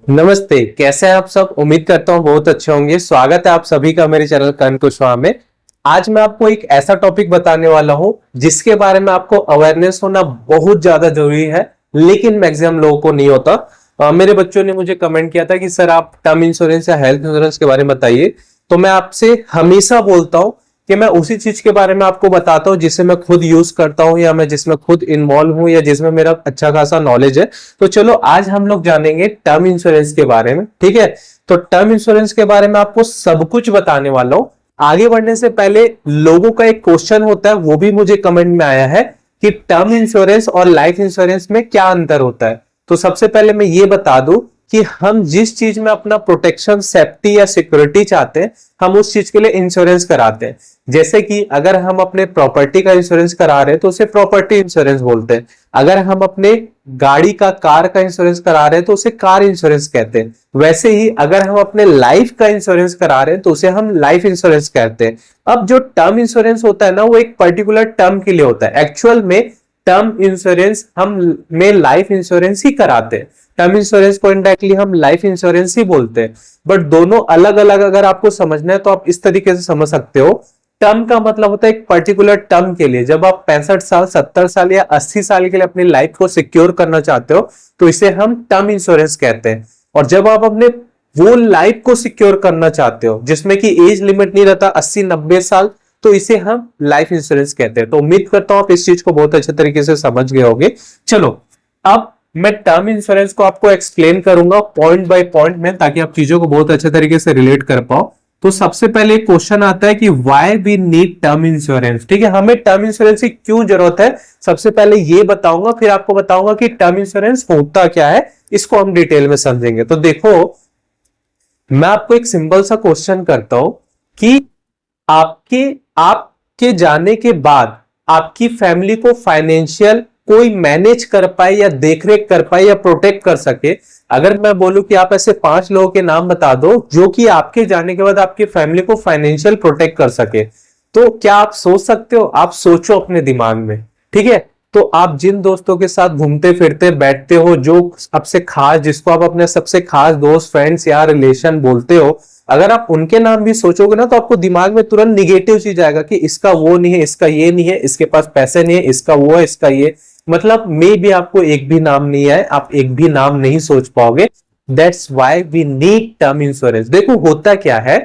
नमस्ते। कैसे हैं आप सब? उम्मीद करता हूँ बहुत अच्छे होंगे। स्वागत है आप सभी का मेरे चैनल कर्ण कुशवाहा में। आज मैं आपको एक ऐसा टॉपिक बताने वाला हूँ जिसके बारे में आपको अवेयरनेस होना बहुत ज्यादा जरूरी है, लेकिन मैक्सिमम लोगों को नहीं होता। मेरे बच्चों ने मुझे कमेंट किया था कि सर आप टर्म इंश्योरेंस या हेल्थ इंश्योरेंस के बारे में बताइए। तो मैं आपसे हमेशा बोलता हूँ कि मैं उसी चीज के बारे में आपको बताता हूँ जिसे मैं खुद यूज करता हूँ या मैं जिसमें खुद इन्वॉल्व हूँ या जिसमें मेरा अच्छा खासा नॉलेज है। तो चलो आज हम लोग जानेंगे टर्म इंश्योरेंस के बारे में। ठीक है, तो टर्म इंश्योरेंस के बारे में आपको सब कुछ बताने वाला हूँ। आगे बढ़ने से पहले लोगों का एक क्वेश्चन होता है, वो भी मुझे कमेंट में आया है कि टर्म इंश्योरेंस और लाइफ इंश्योरेंस में क्या अंतर होता है। तो सबसे पहले मैं ये बता दूं कि हम जिस चीज में अपना प्रोटेक्शन, सेफ्टी या सिक्योरिटी चाहते हैं, हम उस चीज के लिए इंश्योरेंस कराते हैं। जैसे कि अगर हम अपने प्रॉपर्टी का इंश्योरेंस करा रहे हैं तो उसे प्रॉपर्टी इंश्योरेंस बोलते हैं। अगर हम अपने गाड़ी का, कार का इंश्योरेंस करा रहे हैं तो उसे कार इंश्योरेंस कहते हैं। वैसे ही अगर हम अपने लाइफ का इंश्योरेंस करा रहे हैं तो उसे हम लाइफ इंश्योरेंस कहते हैं। अब जो टर्म इंश्योरेंस होता है ना, वो एक पर्टिकुलर टर्म के लिए होता है। एक्चुअल में टर्म इंश्योरेंस हम में लाइफ इंश्योरेंस ही कराते हैं। टर्म इंश्योरेंस को इनडायरेक्टली हम लाइफ इंश्योरेंस ही बोलते हैं। बट दोनों अलग अलग अगर आपको समझना है तो आप इस तरीके से समझ सकते हो। टर्म का मतलब होता है एक पर्टिकुलर टर्म के लिए। जब आप 65 साल, 70 साल या 80 साल के लिए अपनी लाइफ को सिक्योर करना चाहते हो तो इसे हम टर्म इंश्योरेंस कहते हैं। और जब आप अपने वो लाइफ को सिक्योर करना चाहते हो जिसमें कि एज लिमिट नहीं रहता, 80-90 साल, तो इसे हम लाइफ इंश्योरेंस कहते हैं। तो उम्मीद करता हूं आप इस चीज को बहुत अच्छे तरीके से समझ गए होंगे। चलो, अब मैं टर्म इंश्योरेंस को आपको एक्सप्लेन करूंगा पॉइंट बाय पॉइंट में, ताकि आप चीजों को बहुत अच्छे तरीके से रिलेट कर पाओ। तो सबसे पहले क्वेश्चन आता है कि why we need term insurance. ठीक है, हमें टर्म इंश्योरेंस की क्यों जरूरत है, सबसे पहले ये बताऊंगा, फिर आपको बताऊंगा कि टर्म इंश्योरेंस होता क्या है। इसको हम डिटेल में समझेंगे। तो देखो, मैं आपको एक सिंपल सा क्वेश्चन करता हूं कि आपके आपके जाने के बाद आपकी फैमिली को फाइनेंशियल कोई मैनेज कर पाए या देखरेख कर पाए या प्रोटेक्ट कर सके। अगर मैं बोलूं कि आप ऐसे 5 लोगों के नाम बता दो जो कि आपके जाने के बाद आपकी फैमिली को फाइनेंशियल प्रोटेक्ट कर सके, तो क्या आप सोच सकते हो? आप सोचो अपने दिमाग में। ठीक है, तो आप जिन दोस्तों के साथ घूमते फिरते बैठते हो, जो सबसे खास, जिसको आप अपने सबसे खास दोस्त, फ्रेंड्स या रिलेशन बोलते हो, अगर आप उनके नाम भी सोचोगे ना तो आपको दिमाग में तुरंत निगेटिव चीज आएगा कि इसका वो नहीं है, इसका ये नहीं है, इसके पास पैसे नहीं है, इसका वो है, इसका ये। मतलब मे भी आपको एक भी नाम नहीं है, आप एक भी नाम नहीं सोच पाओगे। That's why we need term insurance. देखो होता क्या है,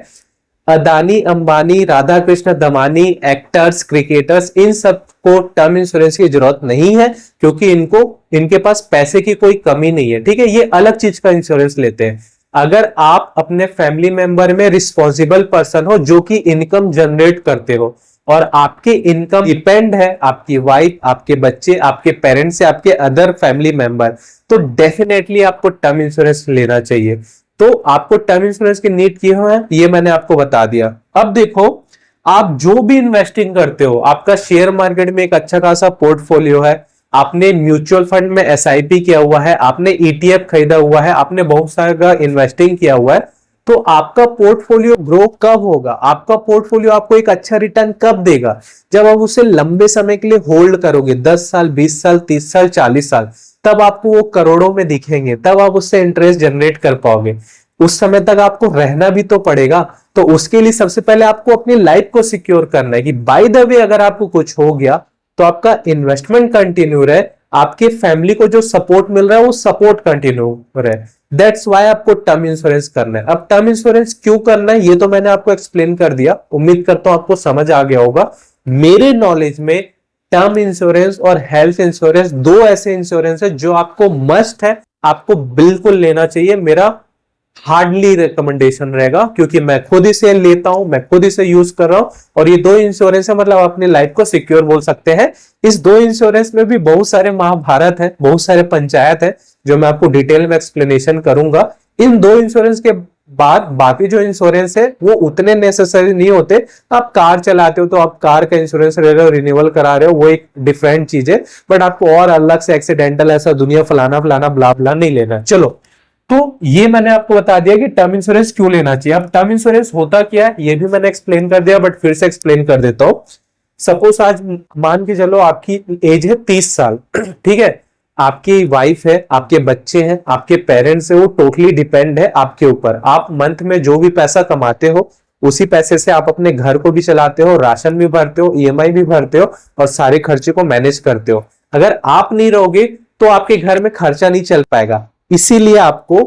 अदानी, अंबानी, राधा कृष्ण दमानी, एक्टर्स, क्रिकेटर्स, इन सब को टर्म इंश्योरेंस की जरूरत नहीं है, क्योंकि इनके पास पैसे की कोई कमी नहीं है। ठीक है, ये अलग चीज का इंश्योरेंस लेते हैं। अगर आप अपने फैमिली मेंबर में रिस्पॉन्सिबल पर्सन हो जो कि इनकम जनरेट करते हो और आपके इनकम डिपेंड है आपकी वाइफ, आपके बच्चे, आपके पेरेंट्स से, आपके अदर फैमिली मेंबर, तो डेफिनेटली आपको टर्म इंश्योरेंस लेना चाहिए। तो आपको टर्म इंश्योरेंस की नीड क्यों है, ये मैंने आपको बता दिया। अब देखो, आप जो भी इन्वेस्टिंग करते हो, आपका शेयर मार्केट में एक अच्छा खासा पोर्टफोलियो है, आपने म्यूचुअल फंड में एसआईपी किया हुआ है, आपने ईटीएफ खरीदा हुआ है, आपने बहुत सारा इन्वेस्टिंग किया हुआ है, तो आपका पोर्टफोलियो ग्रो कब होगा, आपका पोर्टफोलियो आपको एक अच्छा रिटर्न कब देगा? जब आप उसे लंबे समय के लिए होल्ड करोगे, 10 साल, 20 साल, 30 साल, 40 साल, तब आपको वो करोड़ों में दिखेंगे, तब आप उससे इंटरेस्ट जनरेट कर पाओगे। उस समय तक आपको रहना भी तो पड़ेगा। तो उसके लिए सबसे पहले आपको अपनी लाइफ को सिक्योर करना है कि बाय द वे अगर आपको कुछ हो गया तो आपका इन्वेस्टमेंट कंटिन्यू रहे, आपके फैमिली को जो सपोर्ट मिल रहा है वो सपोर्ट कंटिन्यू रहे। दैट्स वाई आपको टर्म इंश्योरेंस करना है। अब टर्म इंश्योरेंस क्यों करना है ये तो मैंने आपको एक्सप्लेन कर दिया, उम्मीद करता हूं आपको समझ आ गया होगा। मेरे नॉलेज में टर्म इंश्योरेंस और हेल्थ इंश्योरेंस दो ऐसे इंश्योरेंस है जो आपको मस्ट है, आपको बिल्कुल लेना चाहिए। मेरा हार्डली रिकमेंडेशन रहेगा, क्योंकि मैं खुद इसे लेता हूं, मैं खुद इसे यूज कर रहा हूं, और ये दो इंश्योरेंस है, मतलब अपनी लाइफ को सिक्योर बोल सकते हैं। इस दो इंश्योरेंस में भी बहुत सारे महाभारत है, बहुत सारे पंचायत है, जो मैं आपको डिटेल में एक्सप्लेनेशन करूंगा। इन दो इंश्योरेंस के बाद बाकी जो इंश्योरेंस है वो उतने नेसेसरी नहीं होते। आप कार चलाते हो तो आप कार का इंश्योरेंस ले रहे हो, रिन्यूअल करा रहे हो, वो एक डिफरेंट चीज है। बट आपको और अलग से एक्सीडेंटल ऐसा दुनिया फलाना फलाना ब्ला ब्ला नहीं लेना। चलो, तो ये मैंने आपको बता दिया कि टर्म इंश्योरेंस क्यों लेना चाहिए। अब टर्म इंश्योरेंस होता क्या है ये भी मैंने एक्सप्लेन कर दिया, बट फिर से एक्सप्लेन कर देता हूं। सपोज आज मान के चलो आपकी एज है 30 साल, ठीक है। आपकी वाइफ है, आपके बच्चे हैं, आपके पेरेंट्स है, वो टोटली डिपेंड है आपके ऊपर। आप मंथ में जो भी पैसा कमाते हो उसी पैसे से आप अपने घर को भी चलाते हो, राशन भी भरते हो, ईएमआई भी भरते हो और सारे खर्चे को मैनेज करते हो। अगर आप नहीं रहोगे तो आपके घर में खर्चा नहीं चल पाएगा, इसीलिए आपको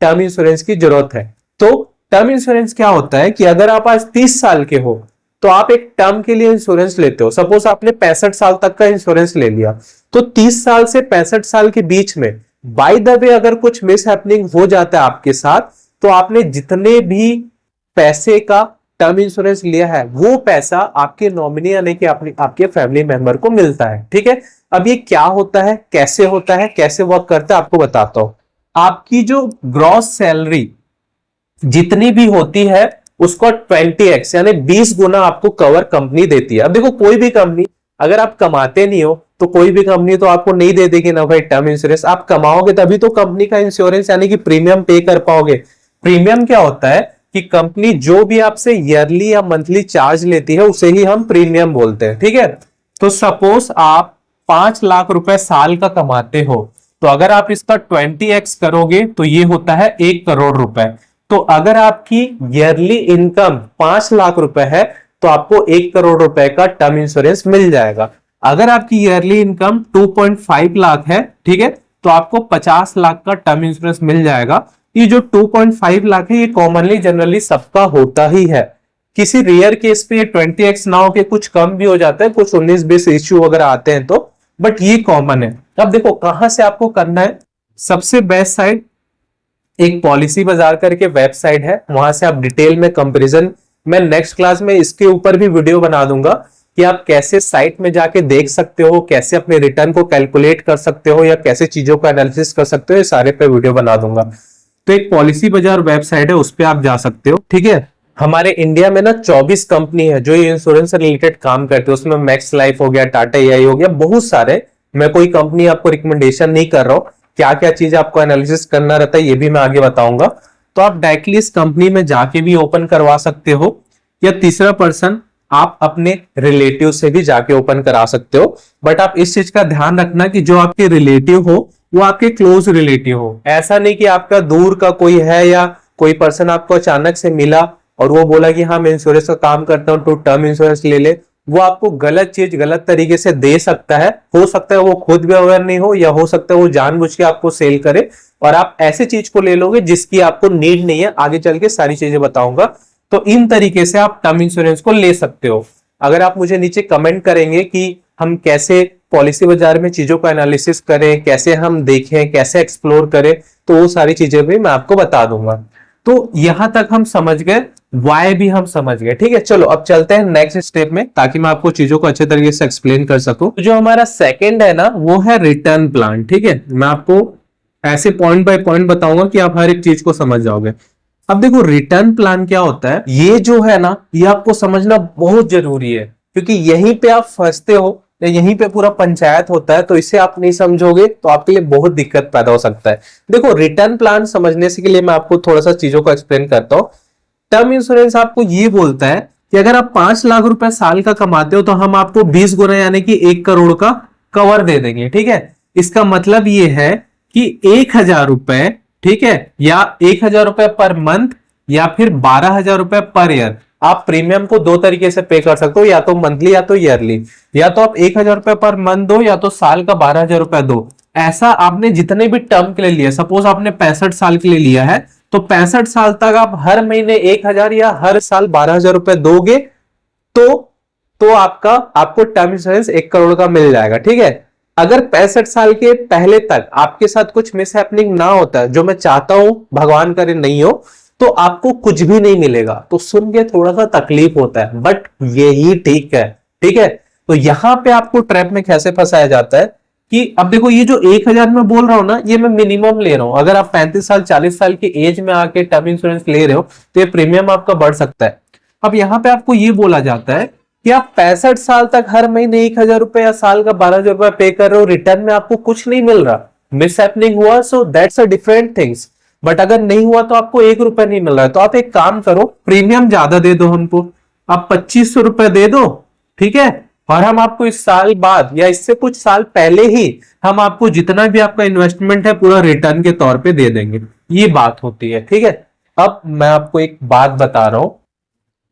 टर्म इंश्योरेंस की जरूरत है। तो टर्म इंश्योरेंस क्या होता है कि अगर आप आज 30 साल के हो तो आप एक टर्म के लिए इंश्योरेंस लेते हो। सपोज आपने 65 साल तक का इंश्योरेंस ले लिया, तो 30 साल से 65 साल के बीच में बाय द वे अगर कुछ मिस हैपनिंग हो जाता है आपके साथ, तो आपने जितने भी पैसे का टर्म इंश्योरेंस लिया है वो पैसा आपके नॉमिनी यानी कि आपके फैमिली मेंबर को मिलता है। ठीक है, अब ये क्या होता है, कैसे होता है, कैसे वर्क करता है, आपको बताता हूं। आपकी जो ग्रॉस सैलरी जितनी भी होती है उसको 20x यानी 20 गुना आपको कवर कंपनी देती है। अब देखो, कोई भी कंपनी, अगर आप कमाते नहीं हो तो कोई भी कंपनी तो आपको नहीं दे देगी ना भाई टर्म इंश्योरेंस। आप कमाओगे तभी तो कंपनी का इंश्योरेंस यानी कि प्रीमियम पे कर पाओगे। प्रीमियम क्या होता है कि कंपनी जो भी आपसे ईयरली या मंथली चार्ज लेती है उसे ही हम प्रीमियम बोलते हैं। ठीक है, तो सपोज आप 5 लाख रुपए साल का कमाते हो, तो अगर आप इसका 20x करोगे तो ये होता है 1 करोड़ रुपए। तो अगर आपकी ईयरली इनकम 5 लाख रुपए है तो आपको 1 करोड़ रुपए का टर्म इंश्योरेंस मिल जाएगा। अगर आपकी ईयरली इनकम 2.5 लाख है, ठीक है, तो आपको 50 लाख का टर्म इंश्योरेंस मिल जाएगा। ये जो 2.5 लाख है ये कॉमनली जनरली सबका होता ही है। किसी रेयर केस पे 20x ना हो के कुछ कम भी हो जाता है, कुछ 19-20 इश्यू वगैरह आते हैं तो, बट ये कॉमन है। अब देखो कहां से आपको करना है। सबसे बेस्ट साइट एक पॉलिसी बाजार करके वेबसाइट है, वहां से आप डिटेल में कंपैरिजन, मैं नेक्स्ट क्लास में इसके ऊपर भी वीडियो बना दूंगा कि आप कैसे साइट में जाके देख सकते हो, कैसे अपने रिटर्न को कैलकुलेट कर सकते हो या कैसे चीजों का एनालिसिस कर सकते हो, ये सारे पे वीडियो बना दूंगा। तो एक पॉलिसी बाजार वेबसाइट है, उस पर आप जा सकते हो। ठीक है, हमारे इंडिया में ना 24 कंपनी है जो इंश्योरेंस से रिलेटेड काम करते हैं। उसमें मैक्स लाइफ हो गया, टाटा एआई हो गया, बहुत सारे। मैं कोई कंपनी आपको रिकमेंडेशन नहीं कर रहा हूं, क्या क्या चीज आपको एनालिसिस करना रहता है ये भी मैं आगे बताऊंगा। तो आप डायरेक्टली इस कंपनी में जाके भी ओपन करवा सकते हो, या तीसरा पर्सन आप अपने रिलेटिव से भी जाके ओपन करा सकते हो। बट आप इस चीज का ध्यान रखना कि जो आपके रिलेटिव हो वो आपके क्लोज रिलेटिव हो। ऐसा नहीं कि आपका दूर का कोई है या कोई पर्सन आपको अचानक से मिला और वो बोला कि हाँ मैं इंश्योरेंस का काम करता हूं तो टर्म इंश्योरेंस ले ले। वो आपको गलत चीज गलत तरीके से दे सकता है। हो सकता है वो खुद भी अवेयर नहीं हो, या हो सकता है वो जानबूझ के आपको सेल करे और आप ऐसे चीज को ले लोगे जिसकी आपको नीड नहीं है। आगे चल के सारी चीजें बताऊंगा। तो इन तरीके से आप टर्म इंश्योरेंस को ले सकते हो। अगर आप मुझे नीचे कमेंट करेंगे कि हम कैसे पॉलिसी बाजार में चीजों का एनालिसिस करें, कैसे हम देखें, कैसे एक्सप्लोर करें, तो वो सारी चीजें भी मैं आपको बता दूंगा। तो यहां तक हम समझ गए, वाई भी हम समझ गए। ठीक है, चलो अब चलते हैं नेक्स्ट स्टेप में, ताकि मैं आपको चीजों को अच्छे तरीके से एक्सप्लेन कर सकूं। तो जो हमारा सेकंड है ना, वो है रिटर्न प्लान। ठीक है, मैं आपको ऐसे पॉइंट बाय पॉइंट बताऊंगा कि आप हर एक चीज को समझ जाओगे। अब देखो रिटर्न प्लान क्या होता है, ये जो है ना, ये आपको समझना बहुत जरूरी है, क्योंकि यहीं पे आप फंसते हो, यहीं पे पूरा पंचायत होता है। तो इसे आप नहीं समझोगे तो आपके लिए बहुत दिक्कत पैदा हो सकता है। देखो रिटर्न प्लान समझने से के लिए मैं आपको थोड़ा सा चीजों को एक्सप्लेन करता हूं। टर्म इंश्योरेंस आपको ये बोलता है कि अगर आप 5 लाख रुपए साल का कमाते हो तो हम आपको 20 गुना यानी कि 1 करोड़ का कवर दे देंगे। ठीक है, इसका मतलब ये है कि 1,000 रुपए, ठीक है, या 1,000 रुपए पर मंथ या फिर 12,000 रुपए पर ईयर। आप प्रीमियम को दो तरीके से पे कर सकते हो, या तो मंथली या तो ईयरली। या तो आप 1,000 रुपए पर मंथ दो, या तो साल का 12,000 रुपए दो। ऐसा आपने जितने भी टर्म के लिए लिया, सपोज आपने 65 साल के लिए लिया है, तो 65 साल तक आप हर महीने 1,000 या हर साल 12,000 रुपए दोगे तो आपको टर्म इंश्योरेंस 1 करोड़ का मिल जाएगा। ठीक है, अगर 65 साल के पहले तक आपके साथ कुछ मिस हैपनिंग ना होता, जो मैं चाहता हूं भगवान करे नहीं हो, तो आपको कुछ भी नहीं मिलेगा। तो सुन के थोड़ा सा तकलीफ होता है, बट यही ठीक है। ठीक है, तो यहां पे आपको ट्रैप में कैसे फंसाया जाता है कि अब देखो ये जो 1,000 में बोल रहा हूं ना, ये मैं मिनिमम ले रहा हूं। अगर आप 35 साल 40 साल की एज में आके टर्म इंश्योरेंस ले रहे हो तो ये प्रीमियम आपका बढ़ सकता है। अब यहां पे आपको ये बोला जाता है कि आप 65 साल तक हर महीने 1,000 रुपए या साल का 12,000 रुपए पे कर रहे हो, रिटर्न में आपको कुछ नहीं मिल रहा, मिस हैपनिंग हुआ, so that's a different things. But अगर नहीं हुआ तो आपको 1 रुपए नहीं मिल रहा है, तो आप एक काम करो, प्रीमियम ज्यादा दे दो हमको, आप 2,500 रुपए दे दो। ठीक है, और हम आपको इस साल बाद या इससे कुछ साल पहले ही हम आपको जितना भी आपका इन्वेस्टमेंट है पूरा रिटर्न के तौर पे दे देंगे। ये बात होती है, ठीक है। अब मैं आपको एक बात बता रहा हूं,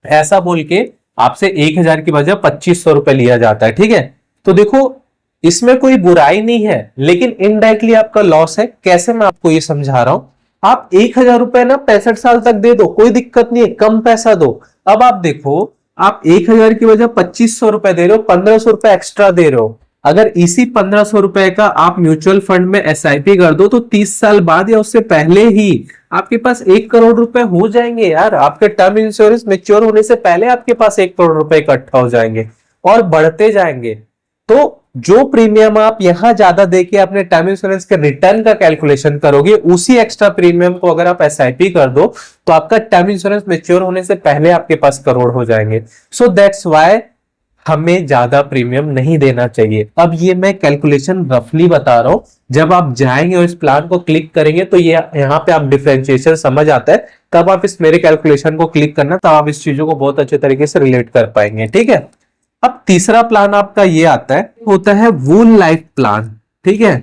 ऐसा बोल के आपसे 1,000 की बजाय 2,500 रुपए लिया जाता है, ठीक है। तो देखो इसमें कोई बुराई नहीं है, लेकिन इनडायरेक्टली आपका लॉस है। कैसे, मैं आपको ये समझा रहा हूं। आप 1,000 रुपए ना 65 साल तक दे दो, कोई दिक्कत नहीं है, कम पैसा दो। अब आप देखो, आप 1,000 की वजह 2,500 रुपए दे रहे हो, 1,500 रुपए एक्स्ट्रा दे रहे हो। अगर इसी 1,500 रुपए का आप म्यूचुअल फंड में एसआईपी कर दो तो 30 साल बाद या उससे पहले ही आपके पास 1 करोड़ रुपए हो जाएंगे यार। आपके टर्म इंश्योरेंस मेच्योर होने से पहले आपके पास 1 करोड़ रुपए इकट्ठा हो जाएंगे और बढ़ते जाएंगे। तो जो प्रीमियम आप यहां ज्यादा देके अपने टर्म इंश्योरेंस के रिटर्न का कैलकुलेशन करोगे, उसी एक्स्ट्रा प्रीमियम को अगर आप एसआईपी कर दो तो आपका टर्म इंश्योरेंस मेच्योर होने से पहले आपके पास करोड़ हो जाएंगे। सो दैट्स व्हाई हमें ज्यादा प्रीमियम नहीं देना चाहिए। अब ये मैं कैलकुलेशन रफली बता रहा हूं, जब आप जाएंगे और इस प्लान को क्लिक करेंगे तो ये यहाँ पे आप डिफरेंशिएशन समझ आता है, तब आप इस मेरे कैलकुलेशन को क्लिक करना, तब आप इस चीजों को बहुत अच्छे तरीके से रिलेट कर पाएंगे, ठीक है। अब तीसरा प्लान आपका ये आता है, होता है वूल लाइफ प्लान, ठीक है।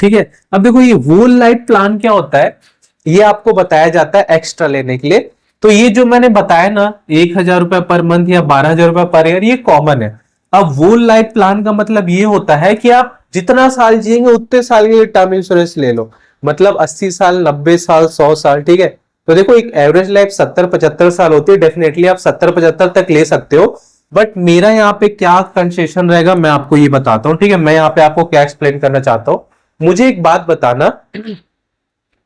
ठीक है, अब देखो ये वूल लाइफ प्लान क्या होता है, ये आपको बताया जाता है एक्स्ट्रा लेने के लिए। तो ये जो मैंने बताया ना 1,000 रुपए पर मंथ या 12,000 रुपए पर ईयर, ये कॉमन है। अब वूल लाइफ प्लान का मतलब ये होता है कि आप जितना साल जिएंगे उतने साल के लिए टर्म इंश्योरेंस ले लो, मतलब 80 साल, 90 साल, 100 साल, ठीक है। तो देखो एक एवरेज लाइफ 70-75 साल होती है, डेफिनेटली आप 70-75 तक ले सकते हो। बट मेरा यहाँ पे क्या कंसेशन रहेगा मैं आपको ये बताता हूँ, ठीक है। मैं यहाँ पे आपको क्या एक्सप्लेन करना चाहता हूँ, मुझे एक बात बताना।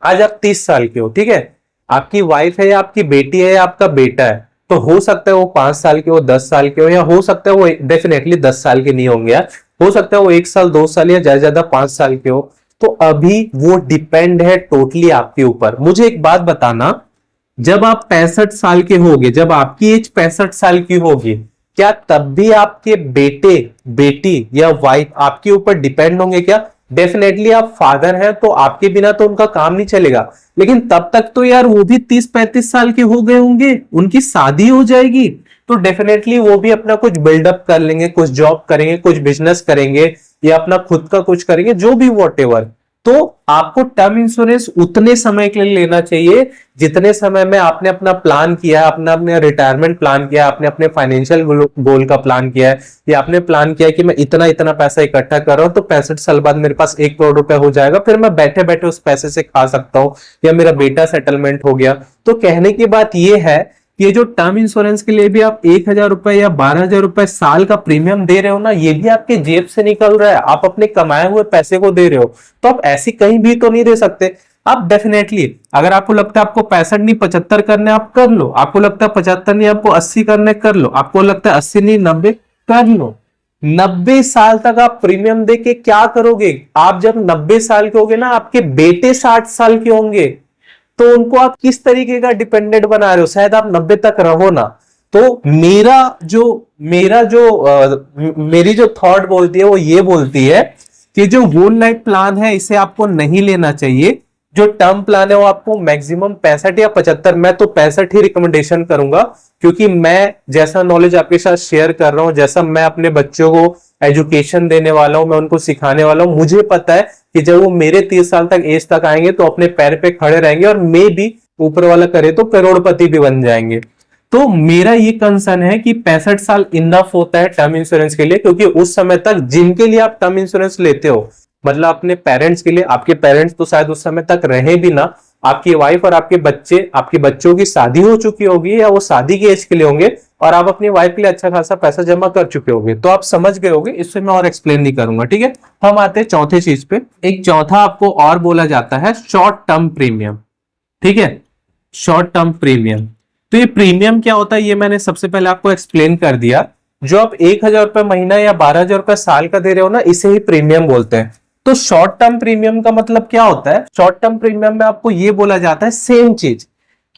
आज आप 30 साल के हो, ठीक है। आपकी वाइफ है या आपकी बेटी है या आपका बेटा है, तो हो सकता है वो 5 साल के हो, 10 साल के हो, या हो सकता है वो डेफिनेटली 10 साल के नहीं होंगे यार, हो सकता है वो 1 साल, 2 साल या ज्यादा ज्यादा 5 साल के हो। तो अभी वो डिपेंड है टोटली आपके ऊपर। मुझे एक बात बताना, जब आप 65 साल के होगे, जब आपकी एज 65 साल की होगी, क्या तब भी आपके बेटे, बेटी या वाइफ आपके ऊपर डिपेंड होंगे क्या? डेफिनेटली आप फादर हैं तो आपके बिना तो उनका काम नहीं चलेगा, लेकिन तब तक तो यार वो भी 30-35 साल के हो गए होंगे, उनकी शादी हो जाएगी, तो डेफिनेटली वो भी अपना कुछ बिल्डअप कर लेंगे, कुछ जॉब करेंगे, कुछ बिजनेस करेंगे या अपना खुद का कुछ करेंगे, जो भी वॉटेवर। तो आपको टर्म इंश्योरेंस उतने समय के लिए लेना चाहिए जितने समय में आपने अपना प्लान किया है, अपना अपने रिटायरमेंट प्लान किया है, आपने अपने फाइनेंशियल गोल का प्लान किया है, या आपने प्लान किया है कि मैं इतना इतना पैसा इकट्ठा कर रहा हूं तो 65 साल बाद मेरे पास 1 करोड़ रुपए हो जाएगा, फिर मैं बैठे बैठे उस पैसे से खा सकता हूं, या मेरा बेटा सेटलमेंट हो गया। तो कहने की बात यह है, ये जो टर्म इंश्योरेंस के लिए भी आप 1,000 रुपए या 12,000 रुपए साल का प्रीमियम दे रहे हो ना, ये भी आपके जेब से निकल रहा है, आप अपने कमाए हुए पैसे को दे रहे हो। तो आप ऐसी कहीं भी तो नहीं दे सकते। आप डेफिनेटली, अगर आपको लगता है आपको 65 नहीं 75 करने, आप कर लो। आपको लगता है 75 नहीं आपको 80 करने, कर लो। आपको लगता है 80 नहीं 90, कर लो। 90 साल तक आप प्रीमियम दे के क्या करोगे? आप जब 90 साल के होगे ना, आपके बेटे 60 साल के होंगे, तो उनको आप किस तरीके का डिपेंडेंट बना रहे हो? शायद आप 90 तक रहो ना। तो मेरी जो थॉट बोलती है वो ये बोलती है कि जो वोल लाइफ प्लान है इसे आपको नहीं लेना चाहिए। जो टर्म प्लान है वो आपको मैक्सिमम 65 या 75, मैं तो 65 ही रिकमेंडेशन करूंगा, क्योंकि मैं जैसा नॉलेज आपके साथ शेयर कर रहा हूं, जैसा मैं अपने बच्चों को एजुकेशन देने वाला हूं, मैं उनको सिखाने वाला हूं, मुझे पता है कि जब वो मेरे 30 साल तक एज तक आएंगे तो अपने पैर पे खड़े रहेंगे और मे भी ऊपर वाला करे तो करोड़पति भी बन जाएंगे। तो मेरा ये कंसर्न है कि 65 साल इनफ होता है टर्म इंश्योरेंस के लिए, क्योंकि उस समय तक जिनके लिए आप टर्म इंश्योरेंस लेते हो, मतलब अपने पेरेंट्स के लिए, आपके पेरेंट्स तो शायद उस समय तक रहे भी ना, आपकी वाइफ और आपके बच्चे, आपके बच्चों की शादी हो चुकी होगी या वो शादी की एज के लिए होंगे, और आप अपनी वाइफ के लिए अच्छा खासा पैसा जमा कर चुके होंगे। तो आप समझ गए होंगे, इससे मैं और एक्सप्लेन नहीं करूंगा, ठीक है। हम आते हैं चौथे चीज पे। एक चौथा आपको और बोला जाता है शॉर्ट टर्म प्रीमियम, ठीक है। शॉर्ट टर्म प्रीमियम, तो ये प्रीमियम क्या होता है ये मैंने सबसे पहले आपको एक्सप्लेन कर दिया। जो आप 1,000 रुपए महीना या 12,000 रुपए साल का दे रहे हो ना, इसे ही प्रीमियम बोलते हैं। तो शॉर्ट टर्म प्रीमियम का मतलब क्या होता है? शॉर्ट टर्म प्रीमियम में आपको यह बोला जाता है सेम चीज,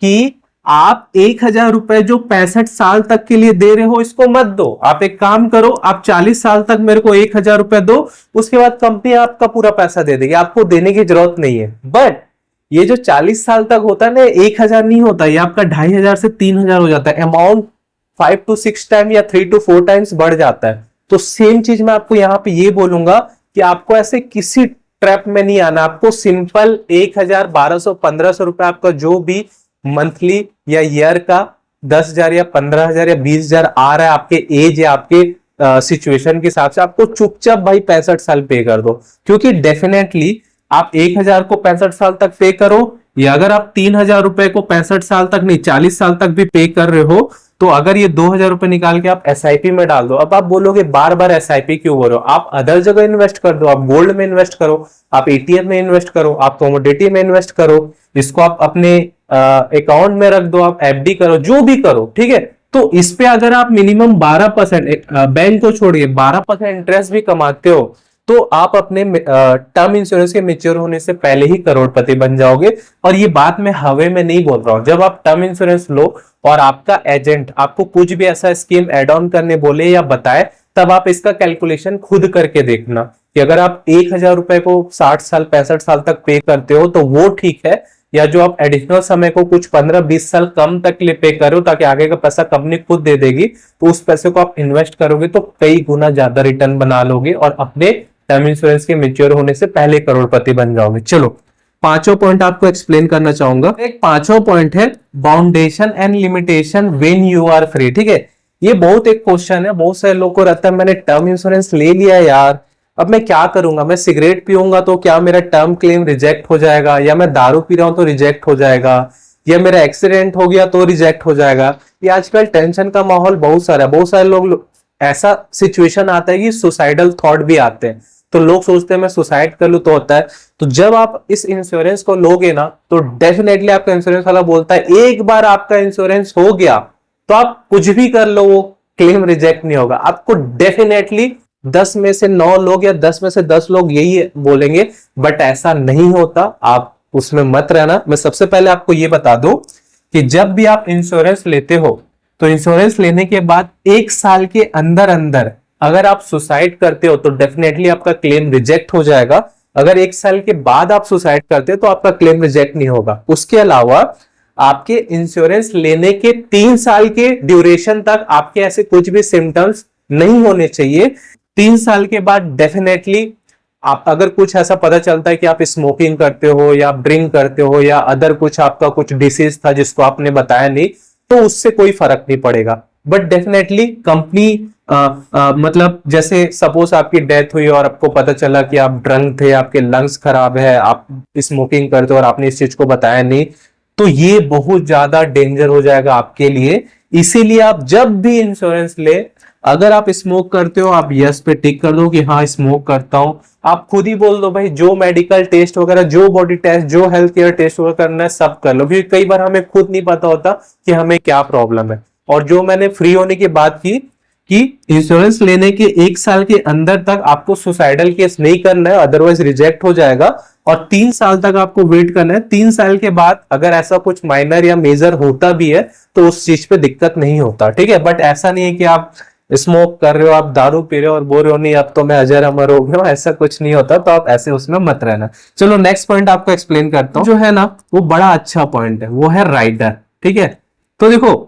कि आप 1,000 रुपए जो 65 साल तक के लिए दे रहे हो इसको मत दो। आप एक काम करो, आप 40 साल तक मेरे को 1,000 रुपए दो, उसके बाद कंपनी आपका पूरा पैसा दे देगी, आपको देने की जरूरत नहीं है। बट ये जो 40 साल तक होता है ना, 1,000 नहीं होता, ये आपका 2,500 से 3,000 हो जाता है। अमाउंट 5 to 6 टाइम या 3 to 4 टाइम्स बढ़ जाता है। तो सेम चीज मैं आपको यहाँ पे ये बोलूंगा कि आपको ऐसे किसी ट्रैप में नहीं आना। आपको सिंपल 1000, 1200, 1500 रुपए आपका जो भी मंथली या ईयर का 10,000 या 15,000 या 20,000 आ रहा है आपके एज या आपके सिचुएशन के हिसाब से, आपको चुपचाप भाई 65 साल पे कर दो। क्योंकि डेफिनेटली आप 1000 को 65 साल तक पे करो, या अगर आप 3000 रुपए को 65 साल तक नहीं 40 साल तक भी पे कर रहे हो, तो अगर ये 2000 रुपए निकाल के आप एसआईपी में डाल दो। अब आप बोलोगे बार बार एसआईपी क्यों हो रहे हो? आप अदर जगह इन्वेस्ट कर दो, आप गोल्ड में इन्वेस्ट करो, आप एटीएफ में इन्वेस्ट करो, आप कमोडिटी में इन्वेस्ट करो, इसको आप अपने अकाउंट में रख दो, आप एफडी करो, जो भी करो, ठीक है। तो इस पे अगर आप मिनिमम 12%, बैंक को छोड़िए, 12% इंटरेस्ट भी कमाते हो, तो आप अपने टर्म इंश्योरेंस के मेच्योर होने से पहले ही करोड़पति बन जाओगे। और ये बात मैं हवे में नहीं बोल रहा हूं। जब आप टर्म इंश्योरेंस लो और आपका एजेंट आपको कुछ भी ऐसा स्कीम एड ऑन करने बोले या बताए, तब आप इसका कैलकुलेशन खुद करके देखना कि अगर आप 1000 रुपए को 60 साल 65 साल तक पे करते हो तो वो ठीक है, या जो आप एडिशनल समय को कुछ 15-20 साल कम तक ले पे करो ताकि आगे का पैसा कंपनी खुद दे देगी, तो उस पैसे को आप इन्वेस्ट करोगे तो कई गुना ज्यादा रिटर्न बना लोगे और अपने टर्म इंश्योरेंस के मैच्योर होने से पहले करोड़पति बन जाओगे। चलो, पांचों पॉइंट आपको एक्सप्लेन करना चाहूंगा। एक पांचों पॉइंट है बाउंडेशन and limitation when you are free, ठीक है। ये बहुत एक क्वेश्चन है, बहुत सारे लोगों को रहता है मैंने टर्म इंश्योरेंस ले लिया यार, अब मैं क्या करूंगा? मैं सिगरेट पीऊंगा तो क्या मेरा टर्म क्लेम रिजेक्ट हो जाएगा, या मैं दारू पी रहा हूं तो रिजेक्ट हो जाएगा, या मेरा एक्सीडेंट हो गया तो रिजेक्ट हो जाएगा। ये आजकल टेंशन का माहौल बहुत सारा है। बहुत सारे लोग ऐसा सिचुएशन आता है कि सुसाइडल थॉट भी आते हैं, तो लोग सोचते हैं मैं सुसाइड कर लूं तो होता है। तो जब आप इस इंश्योरेंस को लोगे ना, तो डेफिनेटली आपका इंश्योरेंस वाला बोलता है एक बार आपका इंश्योरेंस हो गया तो आप कुछ भी कर लो, वो क्लेम रिजेक्ट नहीं होगा। आपको डेफिनेटली 10 में से 9 लोग या 10 में से 10 लोग यही बोलेंगे, बट ऐसा नहीं होता। आप उसमें मत रहना। मैं सबसे पहले आपको ये बता दूं कि जब भी आप इंश्योरेंस लेते हो, तो इंश्योरेंस लेने के बाद 1 साल के अंदर अंदर अगर आप सुसाइड करते हो तो डेफिनेटली आपका क्लेम रिजेक्ट हो जाएगा। अगर 1 साल के बाद आप सुसाइड करते हो तो आपका क्लेम रिजेक्ट नहीं होगा। उसके अलावा आपके इंश्योरेंस लेने के 3 साल के ड्यूरेशन तक आपके ऐसे कुछ भी सिम्टम्स नहीं होने चाहिए। 3 साल के बाद डेफिनेटली आप अगर कुछ ऐसा पता चलता है कि आप स्मोकिंग करते हो या आप ड्रिंक करते हो या अदर कुछ आपका कुछ डिसीज था जिसको आपने बताया नहीं, तो उससे कोई फर्क नहीं पड़ेगा। बट डेफिनेटली कंपनी मतलब जैसे सपोज आपकी डेथ हुई और आपको पता चला कि आप ड्रंक थे, आपके लंग्स खराब है, आप स्मोकिंग करते हो और आपने इस चीज को बताया नहीं, तो ये बहुत ज्यादा डेंजर हो जाएगा आपके लिए। इसीलिए आप जब भी इंश्योरेंस ले, अगर आप स्मोक करते हो आप यस पे टिक कर दो कि हाँ स्मोक करता हूं। आप खुद ही बोल दो भाई जो मेडिकल टेस्ट वगैरह, जो बॉडी टेस्ट, जो हेल्थ केयर टेस्ट वगैरह करना है सब कर लो, क्योंकि कई बार हमें खुद नहीं पता होता कि हमें क्या प्रॉब्लम है। और जो मैंने फ्री होने की बात की कि इंश्योरेंस लेने के 1 साल के अंदर तक आपको सुसाइडल केस नहीं करना है, अदरवाइज रिजेक्ट हो जाएगा। और 3 साल तक आपको वेट करना है। 3 साल के बाद अगर ऐसा कुछ माइनर या मेजर होता भी है तो उस चीज पे दिक्कत नहीं होता, ठीक है। बट ऐसा नहीं है कि आप स्मोक कर रहे हो, आप दारू पी रहे हो और बोल रहे हो नहीं अब तो मैं अजर अमर हो गया, ऐसा कुछ नहीं होता। तो आप ऐसे उसमें मत रहना। चलो नेक्स्ट पॉइंट आपको एक्सप्लेन करता हूँ, जो है ना वो बड़ा अच्छा पॉइंट है, वो है राइडर, ठीक है। तो देखो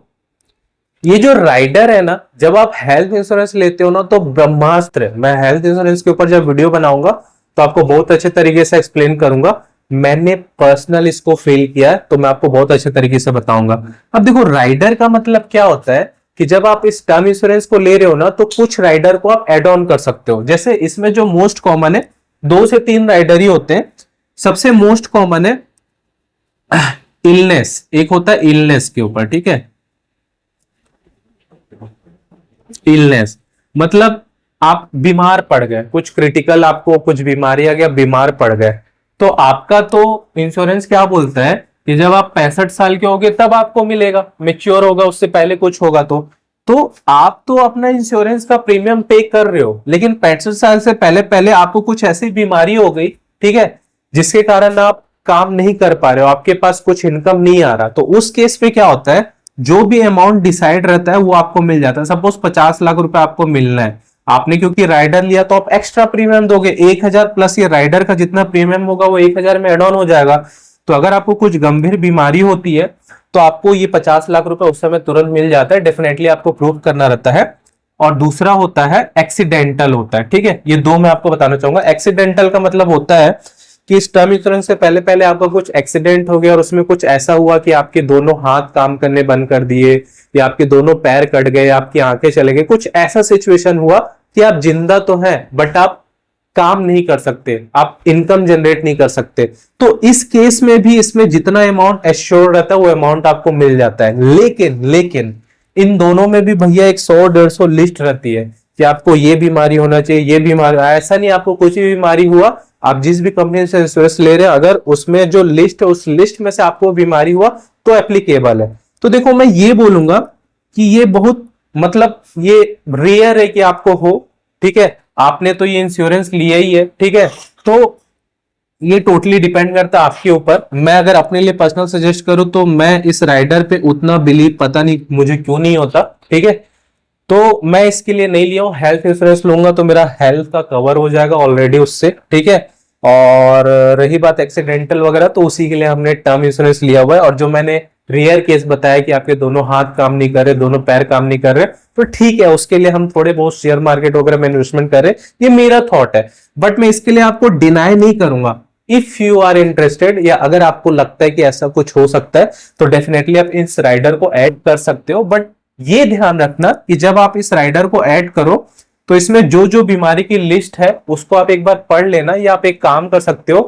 ये जो राइडर है ना, जब आप हेल्थ इंश्योरेंस लेते हो ना तो ब्रह्मास्त्र है। मैं हेल्थ इंश्योरेंस के ऊपर जब वीडियो बनाऊंगा तो आपको बहुत अच्छे तरीके से एक्सप्लेन करूंगा। मैंने पर्सनल इसको फील किया है तो मैं आपको बहुत अच्छे तरीके से बताऊंगा। अब देखो राइडर का मतलब क्या होता है कि जब आप इस टर्म इंश्योरेंस को ले रहे हो ना, तो कुछ राइडर को आप एड ऑन कर सकते हो। जैसे इसमें जो मोस्ट कॉमन है 2 से 3 राइडर ही होते हैं। सबसे मोस्ट कॉमन है इलनेस, एक होता है इलनेस के ऊपर, ठीक है। इलनेस मतलब आप बीमार पड़ गए, कुछ क्रिटिकल आपको कुछ बीमारी आ गया, बीमार पड़ गए, तो आपका तो इंश्योरेंस क्या बोलता है कि जब आप 65 साल के होगे तब आपको मिलेगा, मैच्योर होगा, उससे पहले कुछ होगा तो आप तो अपना इंश्योरेंस का प्रीमियम पे कर रहे हो, लेकिन 65 साल से पहले पहले आपको कुछ ऐसी बीमारी हो गई, ठीक है, जिसके कारण आप काम नहीं कर पा रहे हो, आपके पास कुछ इनकम नहीं आ रहा, तो उस केस पे क्या होता है, जो भी अमाउंट डिसाइड रहता है वो आपको मिल जाता है। सपोज 50 लाख रुपए आपको मिलना है, आपने क्योंकि राइडर लिया तो आप एक्स्ट्रा प्रीमियम दोगे 1000 प्लस ये राइडर का जितना प्रीमियम होगा वो 1000 में एड ऑन हो जाएगा। तो अगर आपको कुछ गंभीर बीमारी होती है तो आपको ये 50 लाख रुपए उस समय तुरंत मिल जाता है। डेफिनेटली आपको प्रूव करना रहता है। और दूसरा होता है एक्सीडेंटल होता है, ठीक है। ये दो मैं आपको बताना चाहूंगा। एक्सीडेंटल का मतलब होता है कि इस टर्म इंश्योरेंस से पहले पहले आपका कुछ एक्सीडेंट हो गया और उसमें कुछ ऐसा हुआ कि आपके दोनों हाथ काम करने बंद कर दिए, या आपके दोनों पैर कट गए, आपकी आंखें चले गई, कुछ ऐसा सिचुएशन हुआ कि आप जिंदा तो हैं बट आप काम नहीं कर सकते, आप इनकम जनरेट नहीं कर सकते। तो इस केस में भी इसमें जितना अमाउंट एश्योर्ड रहता है वो अमाउंट आपको मिल जाता है। लेकिन इन दोनों में भी भैया एक 100-150 लिस्ट रहती है कि आपको ये बीमारी होना चाहिए, ये बीमारी। ऐसा नहीं आपको कुछ भी बीमारी हुआ, आप जिस भी कंपनी से इंश्योरेंस ले रहे हैं, अगर उसमें जो लिस्ट है उस लिस्ट में से आपको बीमारी हुआ तो एप्लीकेबल है। तो देखो मैं ये बोलूंगा कि ये बहुत मतलब ये रेयर है कि आपको हो, ठीक है। आपने तो ये इंश्योरेंस लिया ही है, ठीक है। तो ये टोटली डिपेंड करता है आपके ऊपर। मैं अगर अपने लिए पर्सनल सजेस्ट करूं तो मैं इस राइडर पे उतना बिलीव पता नहीं मुझे क्यों नहीं होता, ठीक है। तो मैं इसके लिए नहीं लिया हूं। हेल्थ इंश्योरेंस लूंगा तो मेरा हेल्थ का कवर हो जाएगा ऑलरेडी उससे, ठीक है। और रही बात एक्सीडेंटल वगैरह, तो उसी के लिए हमने टर्म इंश्योरेंस लिया हुआ है। और जो मैंने रेयर केस बताया कि आपके दोनों हाथ काम नहीं कर रहे, दोनों पैर काम नहीं कर रहे, तो ठीक है, उसके लिए हम थोड़े बहुत शेयर मार्केट वगैरह में इन्वेस्टमेंट कर रहे। ये मेरा थॉट है, बट मैं इसके लिए आपको डिनाई नहीं करूंगा। इफ यू आर इंटरेस्टेड, या अगर आपको लगता है कि ऐसा कुछ हो सकता है, तो डेफिनेटली आप इस राइडर को ऐड कर सकते हो। बट ये ध्यान रखना कि जब आप इस राइडर को ऐड करो तो इसमें जो जो बीमारी की लिस्ट है उसको आप एक बार पढ़ लेना, या आप एक काम कर सकते हो,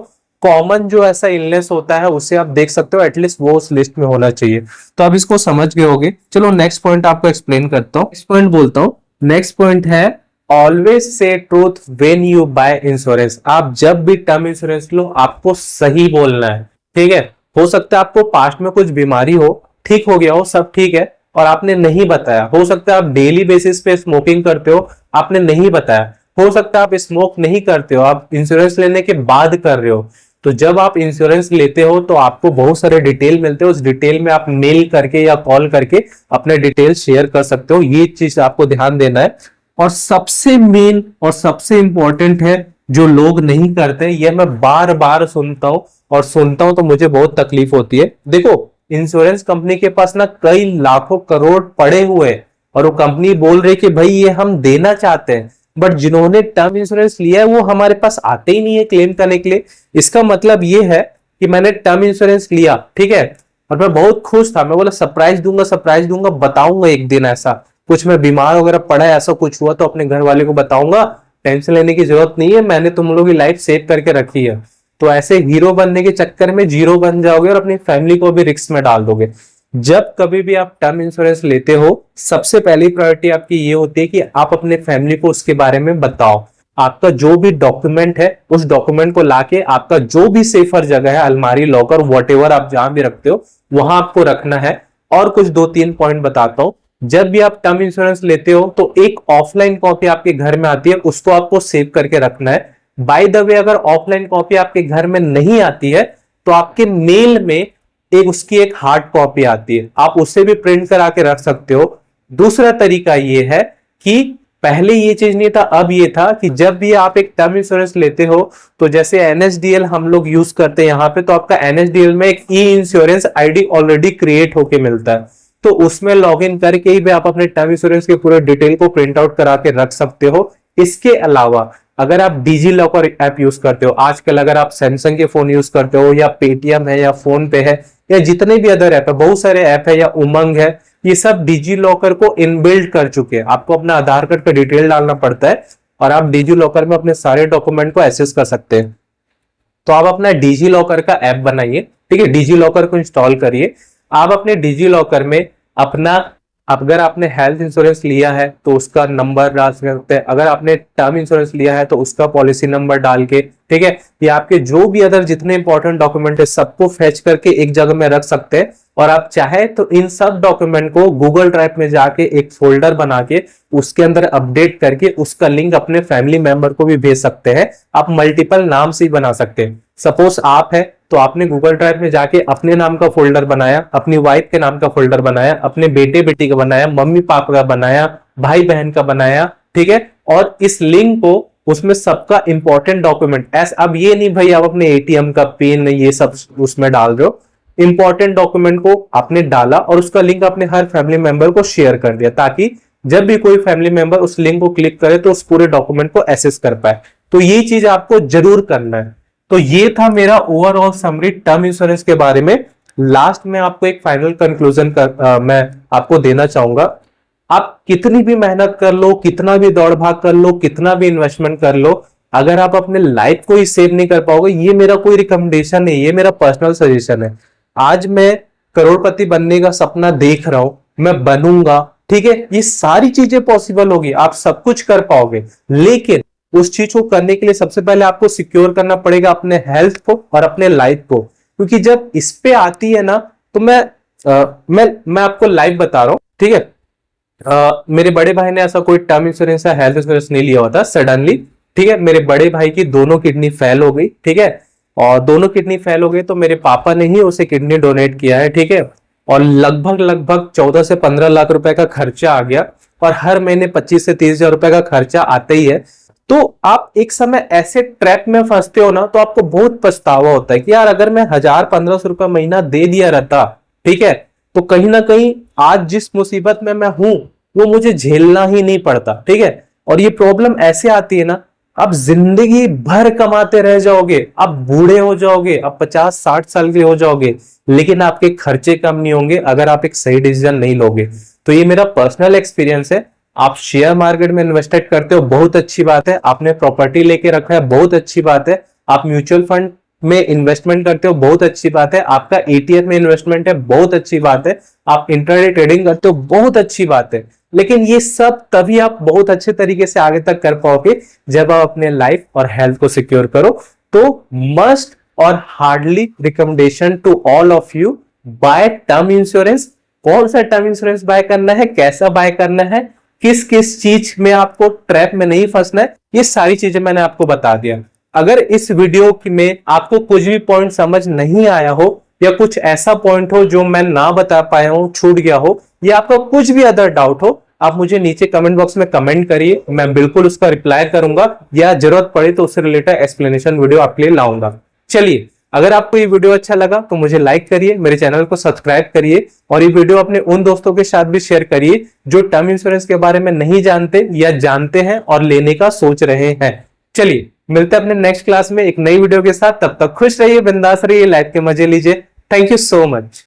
कॉमन जो ऐसा इलनेस होता है उसे आप देख सकते हो, एटलीस्ट वो उस लिस्ट में होना चाहिए। तो आप इसको समझ गए होगे। चलो नेक्स्ट पॉइंट आपको एक्सप्लेन करता हूं। नेक्स्ट पॉइंट बोलता हूं। नेक्स्ट पॉइंट है always say truth when you buy insurance. आप जब भी टर्म इंश्योरेंस लो आपको सही बोलना है, ठीक है। हो सकता है आपको पास्ट में कुछ बीमारी हो, ठीक हो गया हो, सब ठीक है, और आपने नहीं बताया। हो सकता है आप डेली बेसिस पे स्मोकिंग करते हो, आपने नहीं बताया। हो सकता है आप स्मोक नहीं करते हो, आप इंश्योरेंस लेने के बाद कर रहे हो। तो जब आप इंश्योरेंस लेते हो तो आपको बहुत सारे डिटेल मिलते हैं। उस डिटेल में आप मेल करके या कॉल करके अपने डिटेल शेयर कर सकते हो। ये चीज आपको ध्यान देना है। और सबसे मेन और सबसे इंपॉर्टेंट है, जो लोग नहीं करते, ये मैं बार बार सुनता हूं तो मुझे बहुत तकलीफ होती है। देखो, इंश्योरेंस कंपनी के पास ना कई लाखों करोड़ पड़े हुए हैं, और वो कंपनी बोल रही कि भाई ये हम देना चाहते हैं, बट जिन्होंने टर्म इंश्योरेंस लिया है वो हमारे पास आते ही नहीं है क्लेम करने के लिए। इसका मतलब ये है कि मैंने टर्म इंश्योरेंस लिया, ठीक है, और मैं बहुत खुश था। मैं बोला सरप्राइज दूंगा, बताऊंगा एक दिन, ऐसा कुछ मैं बीमार वगैरह पड़ा है, ऐसा कुछ हुआ तो अपने घर वाले को बताऊंगा, टेंशन लेने की जरूरत नहीं है, मैंने तुम लोगों की लाइफ सेव करके रखी है। तो ऐसे हीरो बनने के चक्कर में जीरो बन जाओगे और अपनी फैमिली को भी रिस्क में डाल दोगे। जब कभी भी आप टर्म इंश्योरेंस लेते हो, सबसे पहली प्रायोरिटी आपकी ये होती है कि आप अपने फैमिली को उसके बारे में बताओ। आपका जो भी डॉक्यूमेंट है उस डॉक्यूमेंट को लाके आपका जो भी सेफर जगह है, अलमारी, लॉकर, वॉटेवर आप जहां भी रखते हो वहां आपको रखना है। और कुछ 2-3 पॉइंट बताता हूं। जब भी आप टर्म इंश्योरेंस लेते हो तो एक ऑफलाइन कॉपी आपके घर में आती है, उसको आपको सेव करके रखना है। बाय द वे, अगर ऑफलाइन कॉपी आपके घर में नहीं आती है तो आपके मेल में उसकी एक हार्ड कॉपी आती है, आप उससे भी प्रिंट करा के रख सकते हो। दूसरा तरीका ये है कि पहले ये चीज नहीं था, अब ये था कि जब भी आप एक टर्म इंश्योरेंस लेते हो तो जैसे एनएसडीएल हम लोग यूज करते हैं यहाँ पे, तो आपका एनएसडीएल में एक ई इंश्योरेंस आईडी ऑलरेडी क्रिएट होके मिलता है। तो उसमें लॉग इन करके ही भी आप अपने टर्म इंश्योरेंस के पूरे डिटेल को प्रिंट आउट करा के रख सकते हो। इसके अलावा अगर आप डिजी लॉकर ऐप यूज करते हो, आजकल अगर आप सैमसंग के फोन यूज करते हो, या पेटीएम है, या फोन पे है, या जितने भी अदर ऐप है, बहुत सारे ऐप है, या उमंग है, ये सब डिजी लॉकर को इनबिल्ड कर चुके हैं। आपको अपना आधार कार्ड का डिटेल डालना पड़ता है और आप डिजी लॉकर में अपने सारे डॉक्यूमेंट को एक्सेस कर सकते हैं। तो आप अपना डिजी लॉकर का ऐप बनाइए, ठीक है, डिजी लॉकर को इंस्टॉल करिए। आप अपने डिजी लॉकर में अपना, अगर आपने हेल्थ इंश्योरेंस लिया है तो उसका नंबर डाल सकते हैं, अगर आपने टर्म इंश्योरेंस लिया है तो उसका पॉलिसी नंबर डाल के, ठीक है, ये आपके जो भी अदर जितने इंपॉर्टेंट डॉक्यूमेंट है सबको फेच करके एक जगह में रख सकते हैं। और आप चाहे तो इन सब डॉक्यूमेंट को गूगल ड्राइव में जाके एक फोल्डर बना के उसके अंदर अपडेट करके उसका लिंक अपने फैमिली मेंबर को भी भेज सकते हैं। आप मल्टीपल नाम से ही बना सकते हैं। सपोज आप है तो आपने गूगल ड्राइव में जाके अपने नाम का फोल्डर बनाया, अपनी वाइफ के नाम का फोल्डर बनाया, अपने बेटे बेटी का बनाया, मम्मी पापा का बनाया, भाई बहन का बनाया, ठीक है, और इस लिंक को उसमें सबका इंपॉर्टेंट डॉक्यूमेंट, अब ये नहीं भाई आप अपने एटीएम का पिन ये सब उसमें डाल रहे हो, इंपॉर्टेंट डॉक्यूमेंट को आपने डाला और उसका लिंक अपने हर फैमिली मेंबर को शेयर कर दिया, ताकि जब भी कोई फैमिली मेंबर उस लिंक को क्लिक करे तो उस पूरे डॉक्यूमेंट को एक्सेस कर पाए। तो ये चीज आपको जरूर करना है। तो ये था मेरा ओवरऑल समरी टर्म इंश्योरेंस के बारे में। लास्ट में आपको एक फाइनल कंक्लूजन मैं आपको देना चाहूंगा। आप कितनी भी मेहनत कर लो, कितना भी दौड़ भाग कर लो, कितना भी इन्वेस्टमेंट कर लो, अगर आप अपने लाइफ को ही सेव नहीं कर पाओगे, ये मेरा कोई रिकमेंडेशन नहीं, ये मेरा पर्सनल सजेशन है। आज मैं करोड़पति बनने का सपना देख रहा हूं, मैं बनूंगा, ठीक है, ये सारी चीजें पॉसिबल होगी, आप सब कुछ कर पाओगे, लेकिन उस चीज को करने के लिए सबसे पहले आपको सिक्योर करना पड़ेगा अपने हेल्थ को और अपने लाइफ को। क्योंकि जब इस पे आती है ना, तो मैं आपको लाइव बता रहा हूं, ठीक है। मेरे बड़े भाई ने ऐसा कोई टर्म इंश्योरेंस या हेल्थ इंश्योरेंस नहीं लिया हुआ था सडनली, ठीक है। मेरे बड़े भाई की दोनों किडनी फेल हो गई, ठीक है, और दोनों किडनी फेल हो गई तो मेरे पापा ने ही उसे किडनी डोनेट किया है, ठीक है। और लगभग 14 से 15 लाख रुपए का खर्चा आ गया, और हर महीने 25 से 30 हजार रुपए का खर्चा आता ही है। तो आप एक समय ऐसे ट्रैप में फंसते हो ना, तो आपको बहुत पछतावा होता है कि यार अगर मैं 1000-1500 रुपए महीना दे दिया रहता, ठीक है, तो कहीं ना कहीं आज जिस मुसीबत में मैं हूं वो मुझे झेलना ही नहीं पड़ता, ठीक है। और ये प्रॉब्लम ऐसे आती है ना, आप जिंदगी भर कमाते रह जाओगे, आप बूढ़े हो जाओगे, आप 50-60 साल के हो जाओगे, लेकिन आपके खर्चे कम नहीं होंगे अगर आप एक सही डिसीजन नहीं लोगे। तो ये मेरा पर्सनल एक्सपीरियंस है। आप शेयर मार्केट में इन्वेस्टेड करते हो, बहुत अच्छी बात है। आपने प्रॉपर्टी लेके रखा है, बहुत अच्छी बात है। आप म्यूचुअल फंड में इन्वेस्टमेंट करते हो, बहुत अच्छी बात है। आपका ETF में इन्वेस्टमेंट है, बहुत अच्छी बात है। आप इंट्राडे ट्रेडिंग करते हो, बहुत अच्छी बात है। लेकिन ये सब तभी आप बहुत अच्छे तरीके से आगे तक कर पाओगे जब आप अपने लाइफ और हेल्थ को सिक्योर करो। तो मस्ट और hardly recommendation to all of you, buy term insurance. कौन सा टर्म इंश्योरेंस बाय करना है, कैसा बाय करना है, किस किस चीज में आपको ट्रैप में नहीं फंसना है, ये सारी चीजें मैंने आपको बता दिया। अगर इस वीडियो में आपको कुछ भी पॉइंट समझ नहीं आया हो, या कुछ ऐसा पॉइंट हो जो मैं ना बता पाया हूं, छूट गया हो, या आपका कुछ भी अदर डाउट हो, आप मुझे नीचे कमेंट बॉक्स में कमेंट करिए, मैं बिल्कुल उसका रिप्लाई करूंगा, या जरूरत पड़े तो उससे रिलेटेड एक्सप्लेनेशन वीडियो आपके लिए लाऊंगा। चलिए, अगर आपको ये वीडियो अच्छा लगा तो मुझे लाइक करिए, मेरे चैनल को सब्सक्राइब करिए, और ये वीडियो अपने उन दोस्तों के साथ भी शेयर करिए जो टर्म इंश्योरेंस के बारे में नहीं जानते या जानते हैं और लेने का सोच रहे हैं। चलिए, मिलते हैं अपने नेक्स्ट क्लास में एक नई वीडियो के साथ। तब तक खुश रहिए, बिंदास रहिए, लाइफ के मजे लीजिए। Thank you so much.